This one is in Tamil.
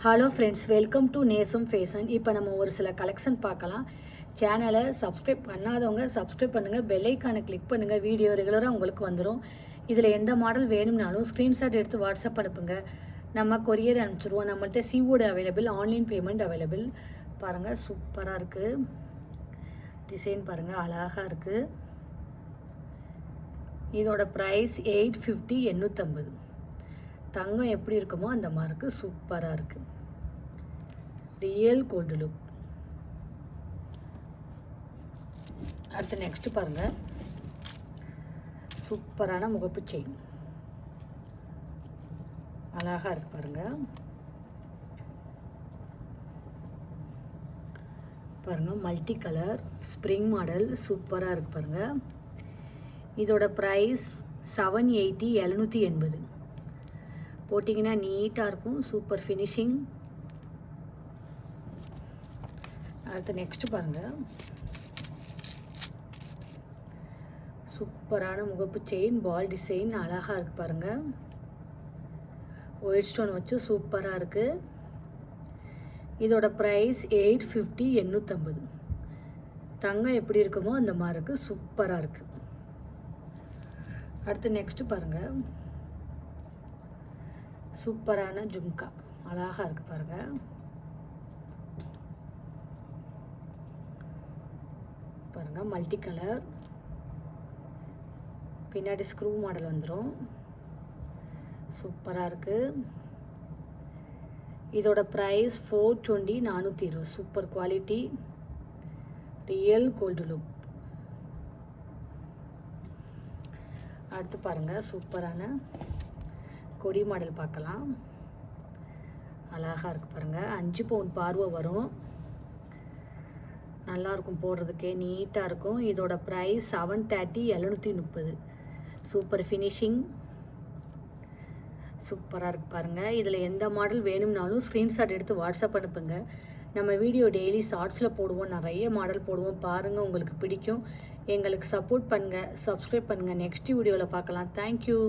ஹலோ ஃப்ரெண்ட்ஸ், வெல்கம் டு நேசம் ஃபேஷன். இப்போ நம்ம ஒரு சில கலெக்ஷன் பார்க்கலாம். சேனலை சப்ஸ்கிரைப் பண்ணாதவங்க சப்ஸ்கிரைப் பண்ணுங்கள், பெல் ஐக்கானை கிளிக் பண்ணுங்கள். வீடியோ ரெகுலராக உங்களுக்கு வந்துடும். இதில் எந்த மாடல் வேணும்னாலும் ஸ்க்ரீன்ஷாட் எடுத்து வாட்ஸ்அப் அனுப்புங்க, நம்ம கொரியர் அனுப்பிச்சிடுவோம். நம்மள்கிட்ட COD available, online payment available. பாருங்கள், சூப்பராக இருக்குது. டிசைன் பாருங்கள், அழகாக இருக்குது. இதோட ப்ரைஸ் 850, 850. தங்கம் எப்படி இருக்குமோ அந்த மாதிரி இருக்குது. சூப்பராக இருக்குது. Real gold look. அடுத்து நெக்ஸ்ட் பாருங்கள், சூப்பரான முகப்பு செயின், அழகாக இருக்கு பாருங்கள். பாருங்கள், மல்டி கலர் ஸ்ப்ரிங் மாடல் சூப்பராக இருக்கு பாருங்கள். இதோட ப்ரைஸ் 780, 780. போட்டிங்கன்னா நீட்டாக இருக்கும், சூப்பர் ஃபினிஷிங். அடுத்து நெக்ஸ்ட் பாருங்கள், சூப்பரான முகப்பு செயின், பால் டிசைன் அழகாக இருக்குது பாருங்கள். ஒயிட் ஸ்டோன் வச்சு சூப்பராக இருக்குது. இதோட ப்ரைஸ் 850, 850. தங்கம் எப்படி இருக்குமோ அந்த மாதிரி இருக்குது, சூப்பராக இருக்குது. அடுத்து நெக்ஸ்ட் பாருங்கள், சூப்பரான ஜும்கா அழகாக இருக்குது பாருங்கள். பாருங்கள், மல்டி கலர், பின்னாடி ஸ்க்ரூ மாடல் வந்துடும், சூப்பராக இருக்குது. இதோட price 420, 420. Super quality, real gold look. அடுத்து பாருங்கள், சூப்பரான கொடி மாடல் பார்க்கலாம். அழகாக இருக்குது பாருங்கள். 5 பவுன் பார்வை வரும், நல்லாயிருக்கும், போடுறதுக்கே நீட்டாக இருக்கும். இதோட ப்ரைஸ் 730, 730. சூப்பர் ஃபினிஷிங், சூப்பராக இருக்குது பாருங்கள். இதில் எந்த மாடல் வேணும்னாலும் ஸ்க்ரீன்ஷாட் எடுத்து வாட்ஸ்அப் அனுப்புங்க. நம்ம வீடியோ டெய்லி ஷார்ட்ஸில் போடுவோம், நிறைய மாடல் போடுவோம். பாருங்கள், உங்களுக்கு பிடிக்கும். எங்களுக்கு சப்போர்ட் பண்ணுங்கள், சப்ஸ்கிரைப் பண்ணுங்கள். நெக்ஸ்ட் வீடியோவில் பார்க்கலாம். தேங்க்யூ.